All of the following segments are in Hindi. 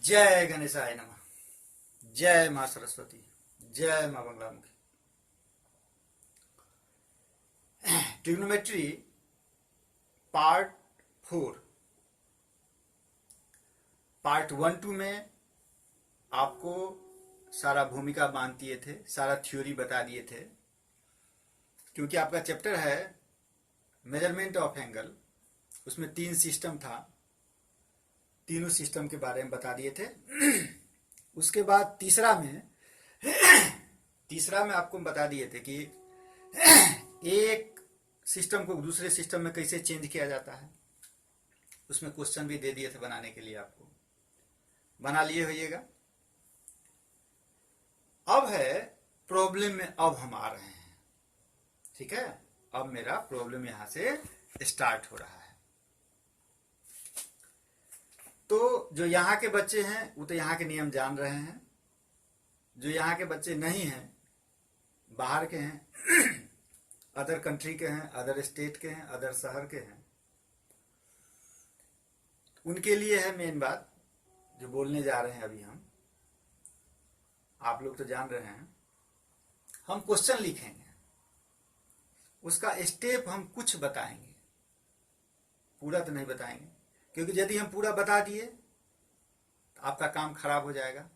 जय गणेशाय नमः। जय मां सरस्वती। जय मां बंगलामुखी। Trigonometry part 4। पार्ट 1-2 में आपको सारा भूमिका बांध दिए थे, सारा थ्योरी बता दिए थे, क्योंकि आपका चैप्टर है मेजरमेंट ऑफ एंगल। उसमें 3 सिस्टम था, तीनों सिस्टम के बारे में बता दिए थे। उसके बाद तीसरा में आपको बता दिए थे कि एक सिस्टम को दूसरे सिस्टम में कैसे चेंज किया जाता है। उसमें क्वेश्चन भी दे दिए थे बनाने के लिए, आपको बना लिए होइएगा। अब है प्रॉब्लम में, अब हम आ रहे हैं। ठीक है, अब मेरा प्रॉब्लम यहां से स्टार्ट हो रहा है। तो जो यहाँ के बच्चे हैं वो तो यहाँ के नियम जान रहे हैं। जो यहाँ के बच्चे नहीं हैं, बाहर के हैं, अदर कंट्री के हैं, अदर स्टेट के हैं, अदर शहर के हैं, उनके लिए है मेन बात जो बोलने जा रहे हैं अभी हम। आप लोग तो जान रहे हैं। हम क्वेश्चन लिखेंगे, उसका स्टेप हम कुछ बताएंगे, पूरा तो नहीं बताएंगे, क्योंकि यदि हम पूरा बता दिए तो आपका काम खराब हो जाएगा।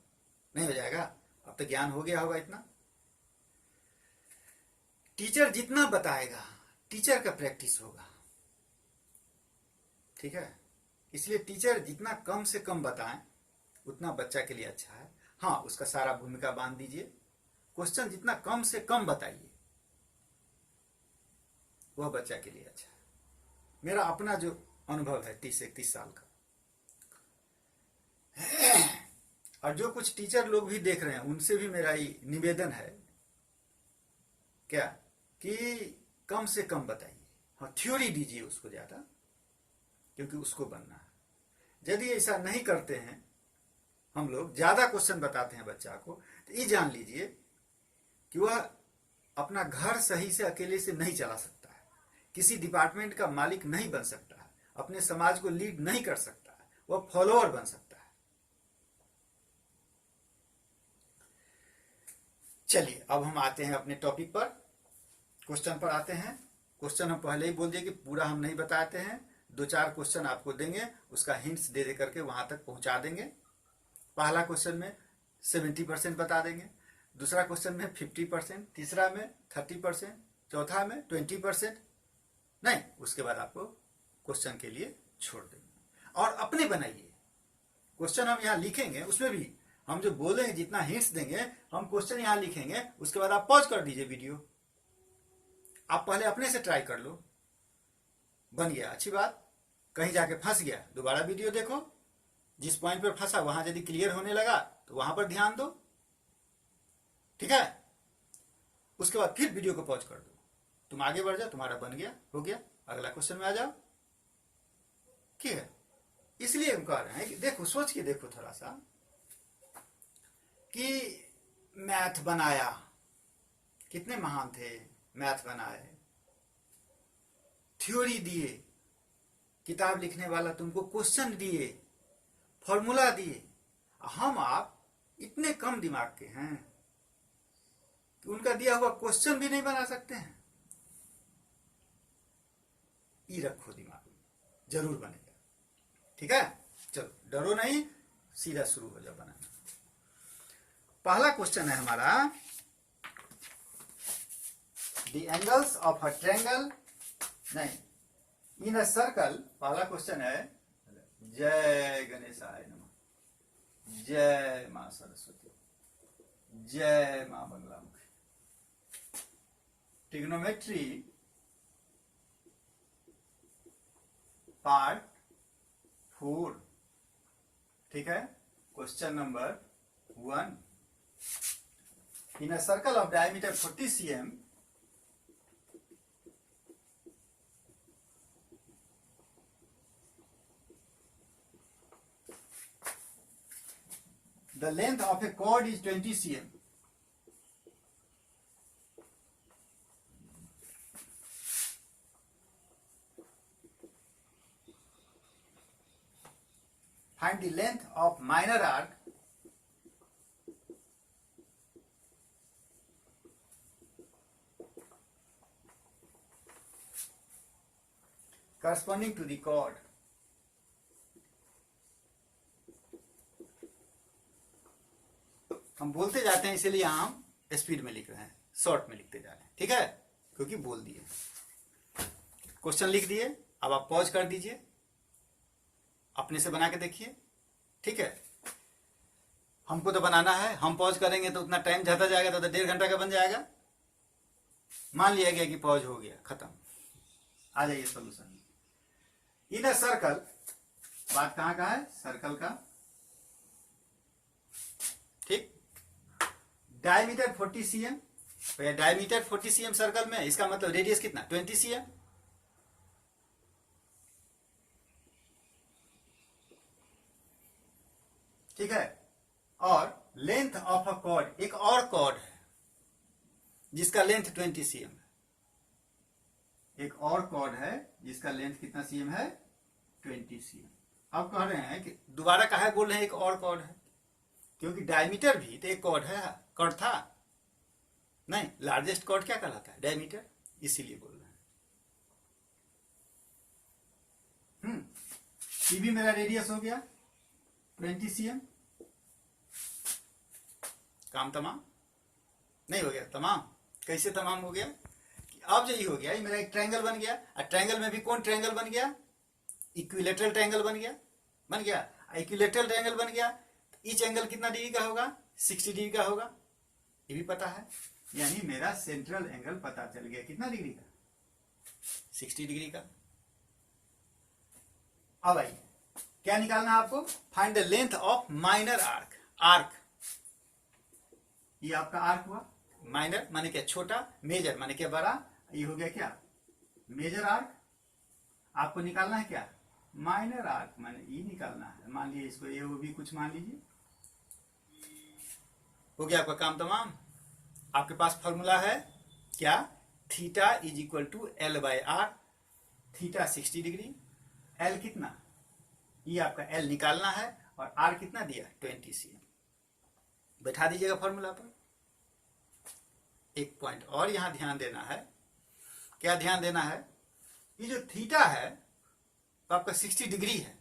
नहीं हो जाएगा, अब तो ज्ञान हो गया होगा इतना। टीचर जितना बताएगा, टीचर का प्रैक्टिस होगा। ठीक है, इसलिए टीचर जितना कम से कम बताएं उतना बच्चा के लिए अच्छा है। हाँ, उसका सारा भूमिका बांध दीजिए। क्वेश्चन जितना कम से कम बताइए वह बच्चा के लिए अच्छा है। मेरा अपना जो अनुभव है 30-31 साल का, और जो कुछ टीचर लोग भी देख रहे हैं उनसे भी मेरा ये निवेदन है क्या कि कम से कम बताइए। हाँ, थ्योरी दीजिए उसको ज्यादा, क्योंकि उसको बनना है। यदि ऐसा नहीं करते हैं, हम लोग ज्यादा क्वेश्चन बताते हैं बच्चा को, तो ये जान लीजिए कि वह अपना घर सही से अकेले से नहीं चला सकता है, किसी डिपार्टमेंट का मालिक नहीं बन सकता है, अपने समाज को लीड नहीं कर सकता है, वह फॉलोअर बन सकता है। चलिए, अब हम आते हैं अपने टॉपिक पर, क्वेश्चन पर आते हैं। क्वेश्चन हम पहले ही बोल दिए कि पूरा हम नहीं बताते हैं, 2-4 क्वेश्चन आपको देंगे, उसका हिंट्स दे दे करके वहां तक पहुंचा देंगे। पहला क्वेश्चन में 70% बता देंगे, दूसरा क्वेश्चन में 50%, तीसरा में 30%, चौथा में 20%। नहीं, उसके बाद आपको क्वेश्चन के लिए छोड़ देंगे। और अपने बनाइए क्वेश्चन, हम यहाँ लिखेंगे, उसमें भी हम जो बोलेंगे, जितना हिंट्स देंगे, हम क्वेश्चन यहाँ लिखेंगे। उसके बाद आप पॉज कर दीजिए वीडियो, आप पहले अपने से ट्राई कर लो। बन गया, अच्छी बात। कहीं जाके फंस गया, दोबारा वीडियो देखो। जिस पॉइंट पर फंसा वहां यदि क्लियर होने लगा तो वहां पर ध्यान दो। ठीक है, उसके बाद फिर वीडियो को पॉज कर दो, तुम आगे बढ़ जाओ, तुम्हारा बन गया, हो गया, अगला क्वेश्चन में आ जाओ। ठीक है, इसलिए हम कह रहे हैं कि देखो, सोच के देखो थोड़ा सा कि मैथ बनाया, कितने महान थे, मैथ बनाए, थ्योरी दिए, किताब लिखने वाला तुमको क्वेश्चन दिए, फॉर्मूला दिए। हम आप इतने कम दिमाग के हैं कि उनका दिया हुआ क्वेश्चन भी नहीं बना सकते हैं। ये रखो दिमाग में, जरूर बनेगा। ठीक है, चलो डरो नहीं, सीधा शुरू हो जाओ बनाना। पहला क्वेश्चन है हमारा, the angles of a triangle, नहीं, इन अ सर्कल। पहला क्वेश्चन है, जय गणेशाय नमः, जय मां सरस्वती, जय मां बंगलामुखी। Trigonometry part 4। ठीक है, question number 1। In a circle of diameter 40 cm, the length of a chord is 20 cm. find the length of minor arc corresponding to the chord हम बोलते जाते हैं, इसीलिए हम स्पीड में लिख रहे हैं, शॉर्ट में लिखते जा रहे हैं, ठीक है, क्योंकि बोल दिए। क्वेश्चन लिख दिए, अब आप पॉज कर दीजिए, अपने से बना के देखिए, ठीक है। हमको तो बनाना है, हम पॉज करेंगे तो उतना टाइम ज्यादा जाएगा, तो 1.5 घंटा का बन जाएगा। मान लिया गया कि पॉज हो गया, खत्म। आ जाइए सोल्यूशन। इन अ सर्कल, बात कहां का है, सर्कल का, ठीक। Diameter 40 cm, diameter 40 cm circle में, इसका मतलब रेडियस कितना, 20 cm। ठीक है। और लेंथ ऑफ अ कॉर्ड, एक और कॉर्ड है जिसका लेंथ 20 cm है। एक और कॉर्ड है जिसका लेंथ कितना cm है, 20 cm। अब कह रहे हैं कि दोबारा काहे बोल रहे हैं एक और कॉर्ड है, क्योंकि डायमीटर भी तो एक कॉर्ड है, कॉर्ड था नहीं, लार्जेस्ट कॉर्ड क्या कहलाता है, डायमीटर, इसीलिए बोल रहे हैं। ये भी मेरा रेडियस हो गया 20 cm। काम तमाम नहीं हो गया, तमाम कैसे तमाम हो गया, अब यही हो गया, ये मेरा एक ट्रायंगल बन गया। और ट्रायंगल में भी कौन ट्रायंगल बन गया, इक्विलेटरल ट्रायंगल बन गया, बन गया। इक्विलेटरल ट्रायंगल बन गया, ईच एंगल कितना डिग्री का होगा, 60 डिग्री का होगा, ये भी पता है। यानी मेरा सेंट्रल एंगल पता चल गया, कितना डिग्री का, 60 डिग्री का। अब आइए, क्या निकालना है आपको, find the length of minor arc. Arc, ये आपका आर्क हुआ, माइनर माने क्या, छोटा, मेजर माने क्या, बड़ा, ये हो गया क्या, मेजर आर्क। आपको निकालना है क्या, माइनर आर्क, माने ये निकालना है। मान लीजिए इसको ये वो भी कुछ मान लीजिए, हो गया आपका काम तमाम। आपके पास फॉर्मूला है क्या, theta is equal to L by R. Theta 60 degree, L कितना, ये आपका एल निकालना है, और आर कितना दिया, 20 cm। बैठा दीजिएगा फॉर्मूला पर। एक पॉइंट और यहां ध्यान देना है, क्या ध्यान देना है, ये जो थीटा है तो आपका 60 डिग्री है,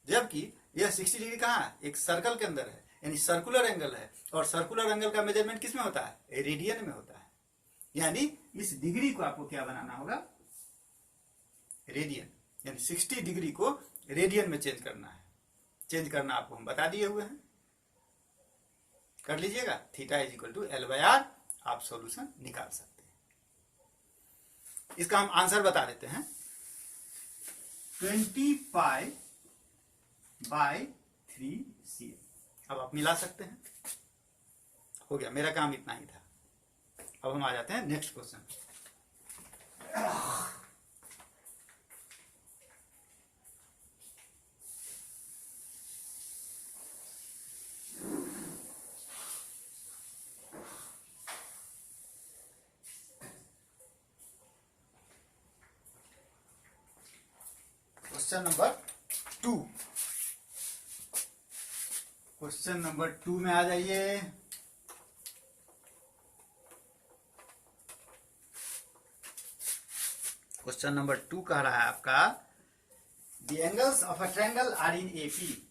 जबकि यह 60 डिग्री कहां है, एक सर्कल के अंदर है, यानी सर्कुलर एंगल है। और सर्कुलर एंगल का मेजरमेंट किस में होता है, रेडियन में होता है। यानी इस डिग्री को आपको क्या बनाना होगा, रेडियन, यानी 60 डिग्री को रेडियन में चेंज करना है। चेंज करना आपको हम बता दिए हुए हैं, कर लीजिएगा। Theta is equal to L by R, आप सॉल्यूशन निकाल सकते हैं। इसका हम आंसर बता देते हैं, 20 पाई बाई 3 cm। अब आप मिला सकते हैं, हो गया, मेरा काम इतना ही था। अब हम आ जाते हैं next question. Question number 2, question number 2 में आ जाइए। क्वेश्चन नंबर 2 कह रहा है आपका, the angles of a triangle are in AP.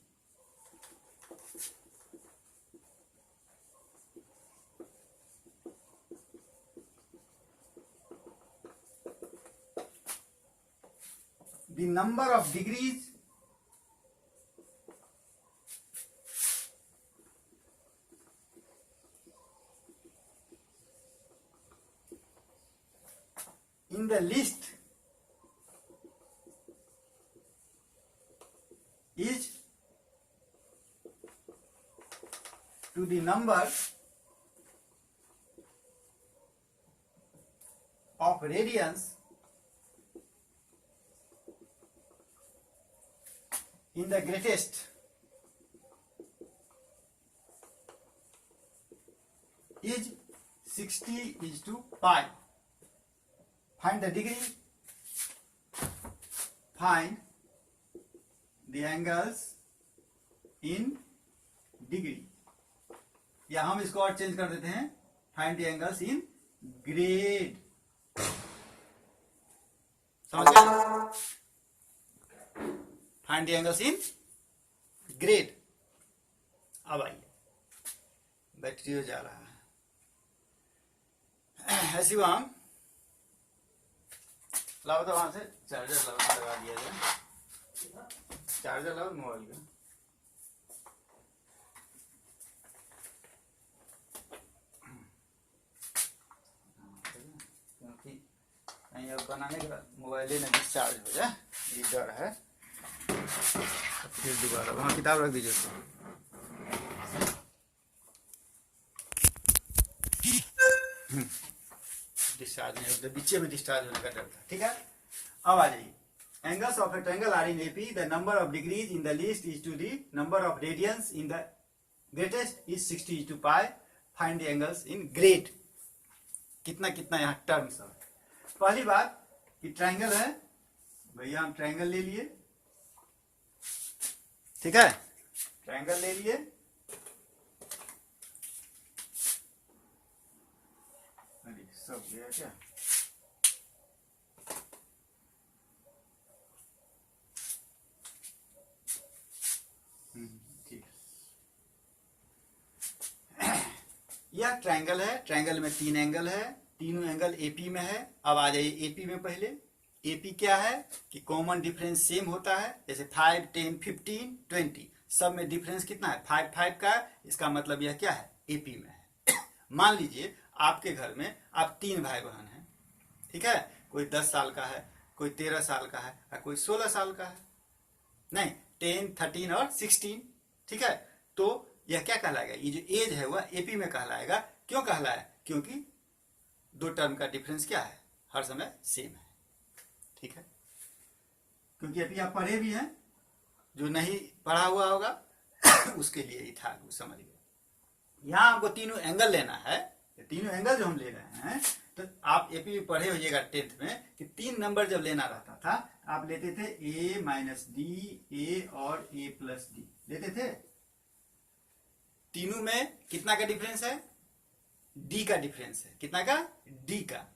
The number of degrees in the list is to the number of radians in the greatest is 60 is to pi. Find the degree, find the angles in degree, या हम इसको और चेंज कर देते हैं, find the angles in grade. समझ गए? Find the angles in grade. अब आइए, बैटरी हो जा रहा है शिवम, लाओ तो वहां से चार्जर लगा दिया जाए, चार्जर लाओ मोबाइल का। क्योंकि कहीं अब बनाने के बाद मोबाइल ही ना डिस्चार्ज हो जाए, ये डर है। फिर दोबारा वहाँ किताब रख दीजिए उसको। डिस्चार्ज नहीं होता, बीच में डिस्चार्ज होने का डर था। ठीक है, अब आ जाइए। Angles of a triangle are in AP, the number of degrees in the least is to the number of radians in the greatest is 60/π। Find the angles in grade. कितना कितना यहाँ टर्म्स है। पहली बात कि ट्रायंगल है भैया, हम ट्रायंगल ले लिए, ठीक है, ट्रायंगल ले लिए। सब गया क्या? ठीक है। यह ट्रायंगल है, ट्रायंगल में 3 एंगल है, तीनों एंगल एपी में है। अब आ जाइए एपी में। पहले एपी क्या है कि कॉमन डिफरेंस सेम होता है, जैसे 5, 10, 15, 20 सब में डिफरेंस कितना है? 5, 5 का। इसका मतलब यह क्या है? एपी में है। मान लीजिए आपके घर में आप 3 भाई बहन हैं, ठीक है, कोई 10 साल का है, कोई 13 साल का है और कोई 16 साल का है, नहीं 10, 13 और 16, ठीक है। तो यह क्या कहलाएगा? ये जो एज है वह एपी में कहलाएगा। क्यों कहलाया? क्योंकि 2 टर्म का डिफरेंस क्या है? हर समय सेम है, ठीक है। क्योंकि अभी आप पढ़े भी हैं, जो नहीं पढ़ा हुआ होगा उसके लिए ही था, वो समझ गए। यहां हमको तीनों एंगल लेना है, तीनों एंगल जो हम ले रहे हैं, तो आप एपी में पढ़े होइएगा 10th में कि 3 नंबर जब लेना रहता था आप लेते थे a माइनस डी, ए और a प्लस डी लेते थे। तीनों में कितना का डिफरेंस है? डी का डिफरेंस है। कितना का? डी का।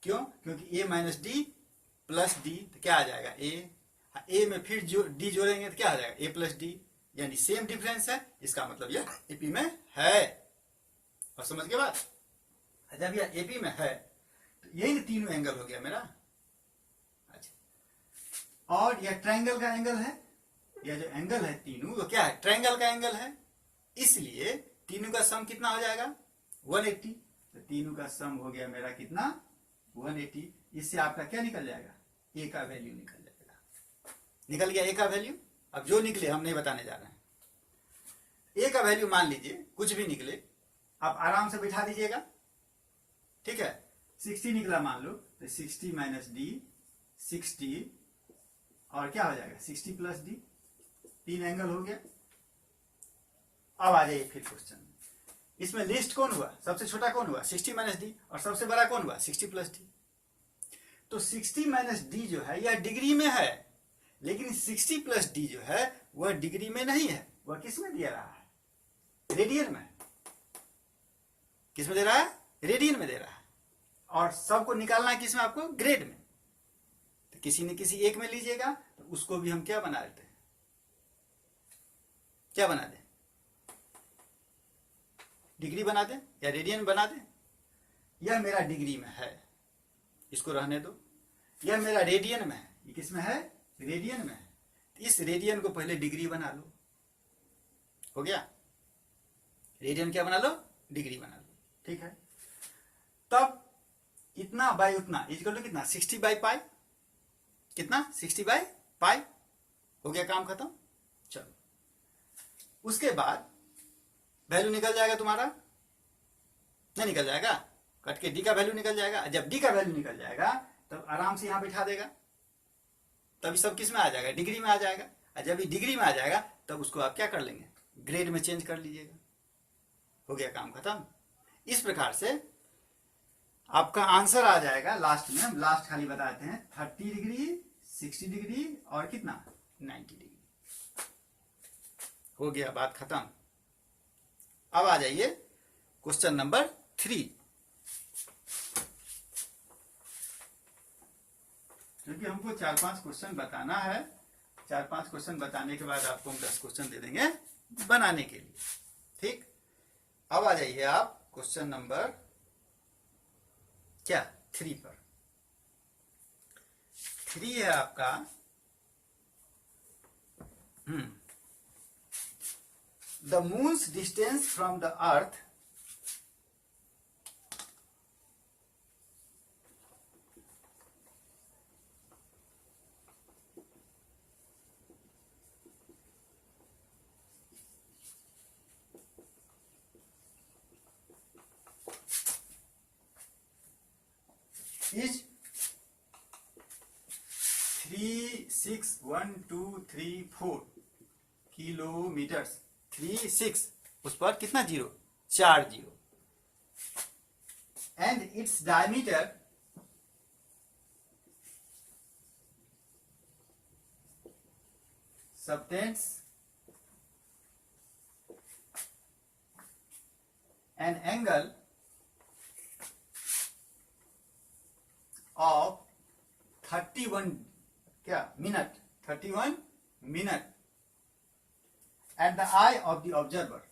क्यों? क्योंकि a minus D plus D, तो क्या आ जाएगा? ए में फिर जो डी जोड़ेंगे तो क्या आ जाएगा? ए प्लस डी, यानी सेम डिफरेंस है। इसका मतलब यह एपी में है। और समझ के बाद जब यह एपी में है तो यही तीनों एंगल हो गया मेरा। अच्छा, और यह ट्रायंगल का एंगल है। यह जो एंगल है तीनों, वो क्या है? ट्रायंगल का एंगल है। इसलिए तीनों का सम कितना हो जाएगा? 180। तो तीनों का सम हो गया मेरा कितना? 180। इससे आपका क्या निकल जाएगा? ए का वैल्यू निकल जाएगा। निकल गया ए का वैल्यू। अब जो निकले हम नहीं बताने जा रहे हैं। ए का वैल्यू मान लीजिए कुछ भी निकले, आप आराम से बिठा दीजिएगा, ठीक है। 60 निकला मान लो, तो 60 माइनस डी 60, और क्या हो जाएगा? 60 प्लस डी। 3 एंगल हो गया। अब आ जाइए फिर क्वेश्चन। इसमें लिस्ट कौन हुआ? सबसे छोटा कौन हुआ? 60 माइनस डी। और सबसे बड़ा कौन हुआ? 60 प्लस डी। तो 60 माइनस डी जो है यह डिग्री में है, लेकिन 60 प्लस डी जो है वह डिग्री में नहीं है। वह किस में दिया रहा है? रेडियन में। किस में दे रहा है? रेडियन में दे रहा है। और सबको निकालना है किस में? आपको ग्रेड में। तो किसी न किसी एक में लीजिएगा, तो उसको भी हम क्या बना देते हैं? क्या बना दें? डिग्री बना दें या रेडियन बना दें। यह मेरा डिग्री में है, इसको रहने दो। यह मेरा रेडियन में है। ये किस में है? रेडियन में है। इस रेडियन को पहले डिग्री बना लो। हो गया? रेडियन क्या बना लो? डिग्री बना लो, ठीक है। तब इतना बाई उतना इक्वल टू कितना? 60/π। कितना? 60/π। हो गया, काम खत्म। चलो, उसके बाद वैल्यू निकल जाएगा तुम्हारा, नहीं निकल जाएगा? कट के डी का वैल्यू निकल जाएगा। जब डी का वैल्यू निकल जाएगा तब आराम से यहां बिठा देगा, तभी सब किस में आ जाएगा? डिग्री में आ जाएगा। और जब ये डिग्री में आ जाएगा तब उसको आप क्या कर लेंगे? ग्रेड में चेंज कर लीजिएगा। हो गया, काम खत्म। इस प्रकार से आपका आंसर आ जाएगा लास्ट में। हम लास्ट खाली बताते हैं 30 डिग्री, 60 डिग्री और कितना? 90 डिग्री। हो गया, बात खत्म। अब आ जाइए क्वेश्चन नंबर 3। क्योंकि हमको 4-5 क्वेश्चन बताना है, 4-5 क्वेश्चन बताने के बाद आपको हम 10 क्वेश्चन दे देंगे बनाने के लिए। ठीक, अब आ जाइए आप क्वेश्चन नंबर क्या 3 पर। 3 है आपका the moons distance from the earth is 36123 kilometre. 36 उस पर कितना zero, 4 zero. And its diameter subtends an angle of 31 minute at the eye of the observer.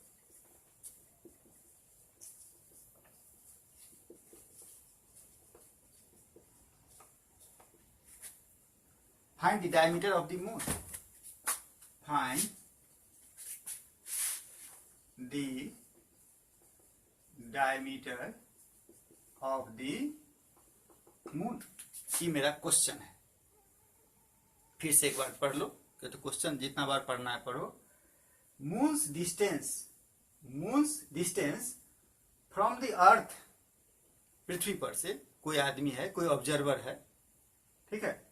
Find the diameter of the moon. Find the diameter of the moon। ये मेरा क्वेश्चन है। फिर से एक बार पढ़ लो, तो क्वेश्चन जितना बार पढ़ना है पढ़ो। Moon's distance from the earth, पृथ्वी पर से कोई आदमी है, कोई ऑब्जर्वर है, ठीक है,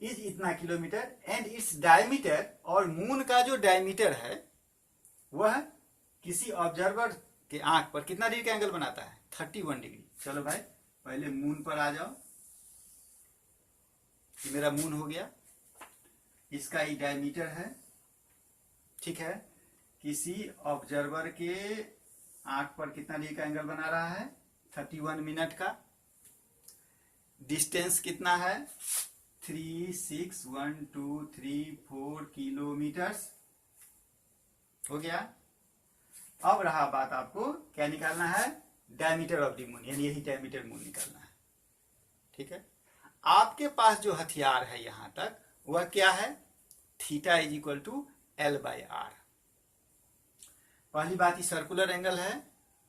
इज इतना किलोमीटर। एंड इट्स डायमीटर, और मून का जो डायमीटर है वह किसी ऑब्जर्वर के आंख पर कितना डिग्री का एंगल बनाता है, 31 डिग्री। चलो भाई पहले मून पर आ जाओ। ये मेरा मून हो गया, इसका ये डायमीटर है, ठीक है। किसी ऑब्जर्वर के आंख पर कितना डिग्री का एंगल बना रहा है, 31 मिनट का। डिस्टेंस कितना है, 36123 किलोमीटर्स हो गया। अब रहा बात, आपको क्या निकालना है, डायमीटर ऑफ द मून, यानी यही डायमीटर मून निकालना है, ठीक है। आपके पास जो हथियार है यहां तक वह क्या है, theta is equal to L/R। पहली बात ही सर्कुलर एंगल है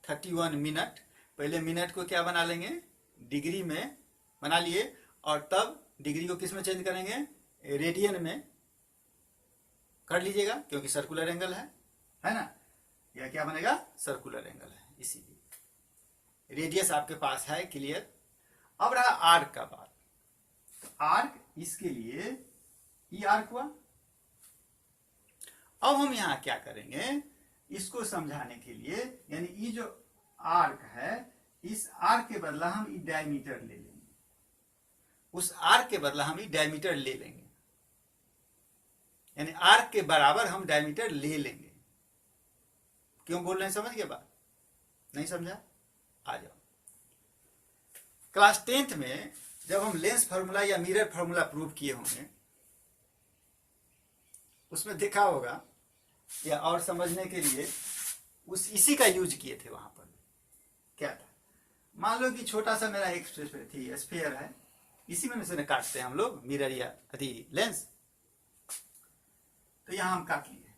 31 मिनट। पहले मिनट को क्या बना लेंगे, डिग्री में बना लिए, और तब डिग्री को किस में चेंज करेंगे, रेडियन में कर लीजिएगा, क्योंकि सर्कुलर एंगल है ना। यह क्या बनेगा, सर्कुलर एंगल है, इसीलिए रेडियस आपके पास है, क्लियर। अब रहा आर्क का बात। तो आर्क, इसके लिए ये आर्क हुआ। अब हम यहां क्या करेंगे, इसको समझाने के लिए, यानी ये जो आर्क है, इस आर्क के बदला हम डायमीटर ले लेंगे, उस आर्क के बदला हम डायमीटर ले लेंगे, यानी आर्क के बराबर हम डायमीटर ले लेंगे। क्यों बोल रहे हैं, समझ गए बात, नहीं समझा, आ जाओ। क्लास 10th में जब हम लेंस फार्मूला या मिरर फार्मूला प्रूव किए होंगे, उसमें देखा होगा, या और समझने के लिए इसी का यूज किए थे। वहां पर क्या था, मान लो कि छोटा सा मेरा एक स्फीयर है, इसी में से काटते हैं हम लोग मिरर या लेंस। तो यहां हम काट लिए,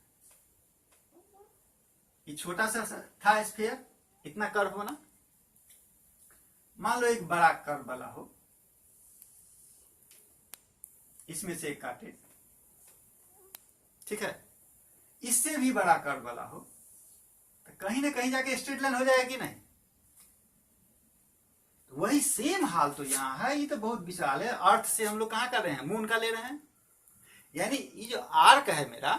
ये छोटा सा था स्फीयर, इतना कर्व होना। मान लो एक बड़ा कर्व वाला हो, इसमें से एक काटे, ठीक है। इससे भी बड़ा कर्व वाला हो, तो कहीं ना कहीं जाके स्ट्रेट लाइन हो जाएगा कि नहीं। तो वही सेम हाल तो यहां है। ये तो बहुत विशाल है। अर्थ से हम लोग कहां कर रहे हैं, मून का ले रहे हैं। यानी ये जो आर्क है मेरा,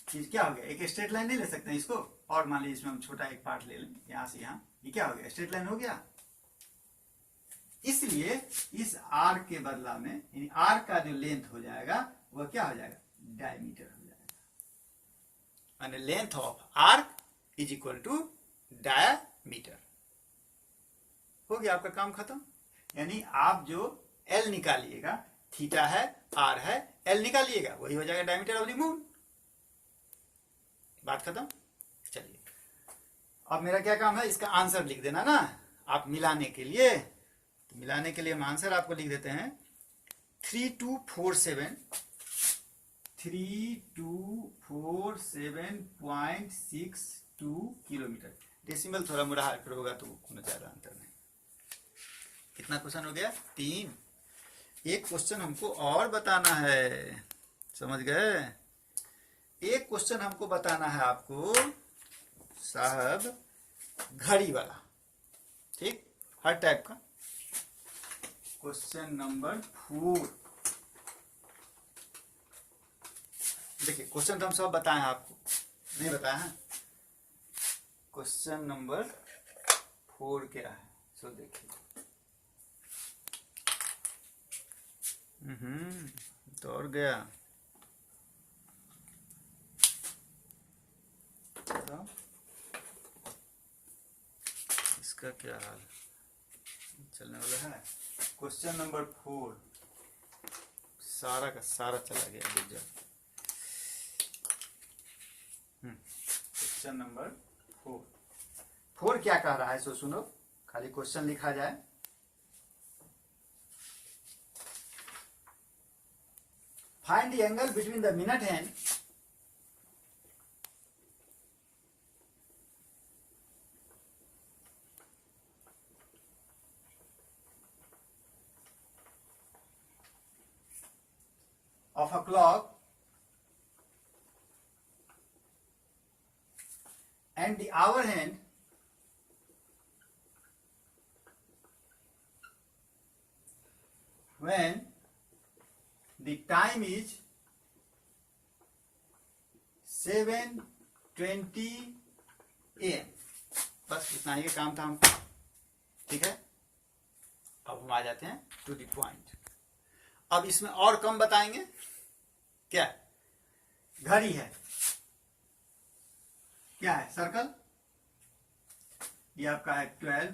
क्या हो गया, एक स्ट्रेट लाइन नहीं ले सकते हैं इसको। और मान लीजिए इसमें हम छोटा एक पार्ट ले लें, यहां से यहां, ये क्या हो गया, स्ट्रेट लाइन हो गया। इसलिए इस आर्क के बदला में, यानी आर्क का जो लेंथ हो जाएगा वह क्या हो जाएगा, डायमीटर हो जाएगा। and length of arc is equal to diameter। हो गया आपका काम खत्म। यानी आप जो L निकालिएगा, थीटा है, R है, L निकालिएगा, वही हो जाएगा डायमीटर ऑफ द मून। बात खत्म। चलिए अब मेरा क्या काम है, इसका आंसर लिख देना ना आप मिलाने के लिए। तो मिलाने के लिए हम आंसर आपको लिख देते हैं 3247.62 किलोमीटर। डेसिमल थोड़ा मोड़ा हार्ड होगा तो ज्यादा अंतर नहीं। कितना क्वेश्चन हो गया? 3। एक क्वेश्चन हमको और बताना है, समझ गए? एक क्वेश्चन हमको बताना है आपको साहब, घड़ी वाला, ठीक, हर टाइप का। Question number 4। देखिए क्वेश्चन तो हम सब बताए हैं आपको, नहीं बताया है। क्वेश्चन नंबर 4 क्या है, सो देखिए। तो और गया तो इसका क्या हाल चलने वाला है। क्वेश्चन नंबर 4 सारा का सारा चला गया। क्वेश्चन नंबर 4 क्या कह रहा है, सो सुनो, खाली क्वेश्चन लिखा जाए। Find the angle between the minute hand of a clock and the hour hand when the time is 7:20 AM। बस इतना ही काम था हमको, ठीक है। अब हम आ जाते हैं टू द पॉइंट। अब इसमें और कम बताएंगे। क्या घड़ी है, क्या है, सर्कल। ये आपका है 12,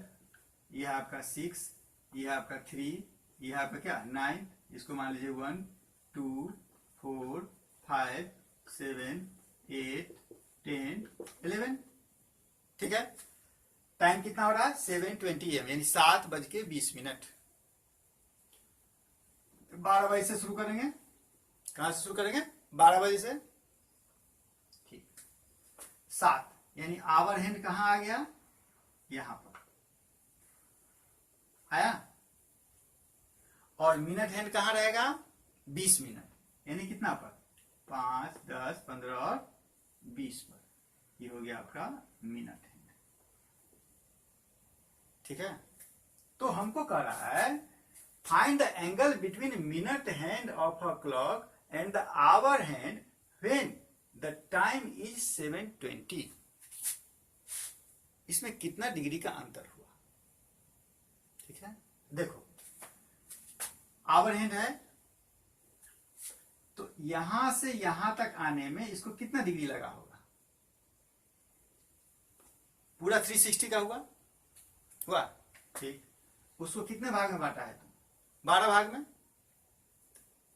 ये आपका 6, ये आपका 3, ये आपका क्या 9, इसको मान लीजिए 1 2 4 5 7 8 10 11, ठीक है। टाइम कितना हो रहा है 7:20 AM, यानी 7:20। 12 बजे से शुरू करेंगे। कहां से शुरू करेंगे? 12 बजे से, ठीक। 7 यानी आवर हैंड कहां आ गया? यहां पर आया। और मिनट हैंड कहां रहेगा? 20 मिनट, यानी कितना पर? 5 10 15 और 20 पर। ये हो गया आपका मिनट हैंड, ठीक है। तो हमको कह रहा है find the angle between minute hand of a clock and the hour hand when the time is 7:20। इसमें कितना डिग्री का अंतर हुआ, ठीक है। देखो आवर हैंड है, तो यहां से यहां तक आने में इसको कितना डिग्री लगा होगा? पूरा 360 का हुआ, ठीक। उसको कितने भाग में बांटा है तुम? 12 भाग में।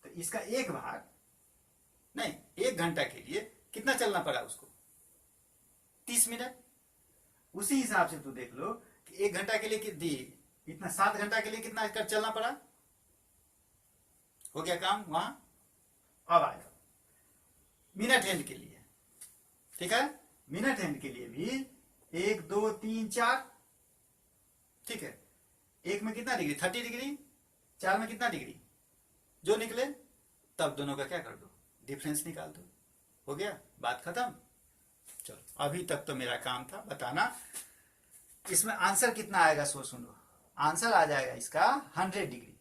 तो इसका एक भाग नहीं, 1 घंटा के लिए कितना चलना पड़ा उसको? 30 मिनट। उसी हिसाब से तू देख लो कि 1 घंटा के लिए इतना 7 घंटा के लिए कितना चलना पड़ा। हो गया काम वहां। अब आ जाओ मिनट हैंड के लिए, ठीक है। मिनट हैंड के लिए भी 1 2 3 4, ठीक है। 1 में कितना डिग्री? 30 डिग्री। 4 में कितना डिग्री? जो निकले तब दोनों का क्या कर दो, डिफरेंस निकाल दो। हो गया, बात खत्म। चलो अभी तक तो मेरा काम था बताना। इसमें आंसर कितना आएगा सो सुनो। आंसर आ जाएगा इसका 100 डिग्री।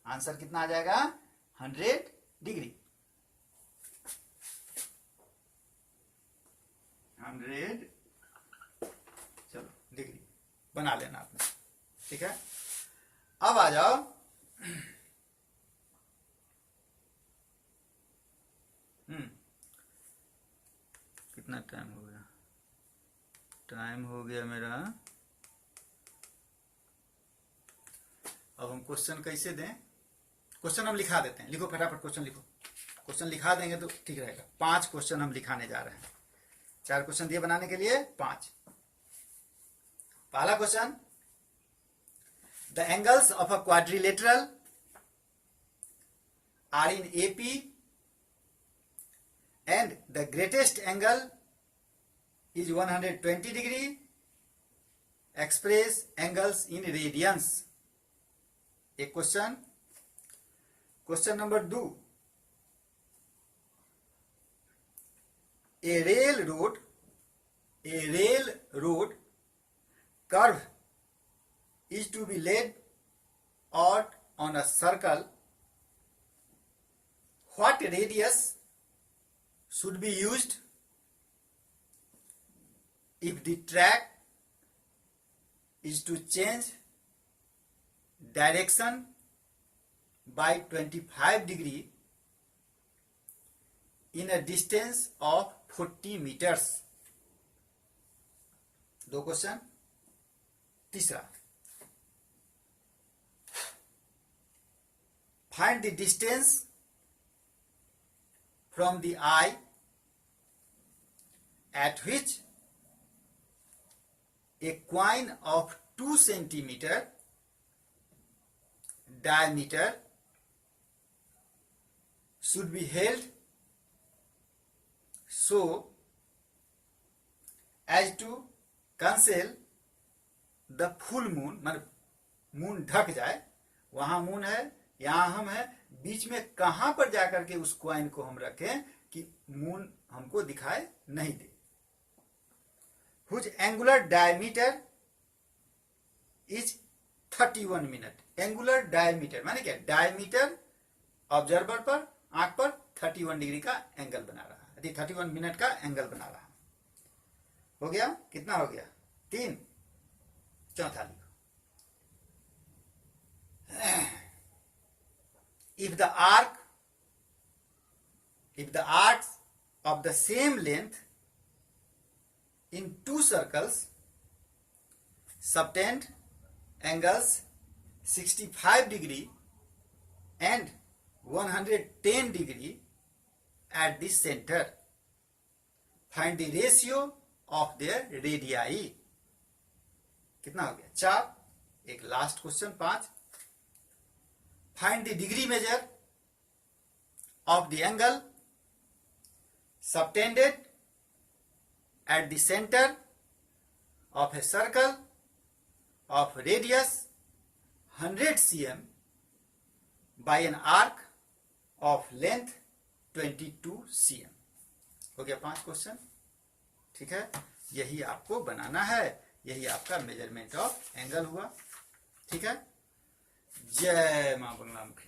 आंसर कितना आ जाएगा? 100 डिग्री। 100 चलो डिग्री बना लेना आपने, ठीक है। अब आ जाओ कितना टाइम हो गया? टाइम हो गया मेरा। अब हम क्वेश्चन कैसे दें? क्वेश्चन हम लिखा देते हैं, लिखो फटाफट क्वेश्चन लिखो। क्वेश्चन लिखा देंगे तो ठीक रहेगा। 5 क्वेश्चन हम लिखाने जा रहे हैं। 4 क्वेश्चन दिए बनाने के लिए 5। पहला question, the angles of a quadrilateral are in AP and the greatest angle is 120 degree. Express angles in radians. एक question. Question number 2, a railroad curve is to be laid out on a circle. What radius should be used if the track is to change direction by 25 degree in a distance of 40 meters? 2 question. तीसरा, find the distance from the eye at which a coin of 2 centimeter diameter should be held so as to conceal the full moon। मतलब मून ढक जाए, वहां मून है, यहां हम है, बीच में कहां पर जाकर के उस कॉइन को हम रखें कि मून हमको दिखाई नहीं दे। Whose angular diameter is 31 minute. Angular diameter माने क्या? डायमीटर ऑब्जर्वर पर, आंख पर 31 डिग्री का एंगल बना रहा है, 31 मिनट का एंगल बना रहा है। हो गया? कितना हो गया? 3। चौथा लिखो। If the arcs of the same length in 2 circles subtend angles 65 degree and 110 degree at the center, find the ratio of their radii। कितना हो गया? 4। एक last question 5, find the degree measure of the angle subtended at the center of a circle of radius 100 cm by an arc of length 22 cm। हो गया 5 क्वेश्चन। ठीक है, यही आपको बनाना है, यही आपका मेजरमेंट ऑफ एंगल हुआ। ठीक है, जय मां बंगला मुखी।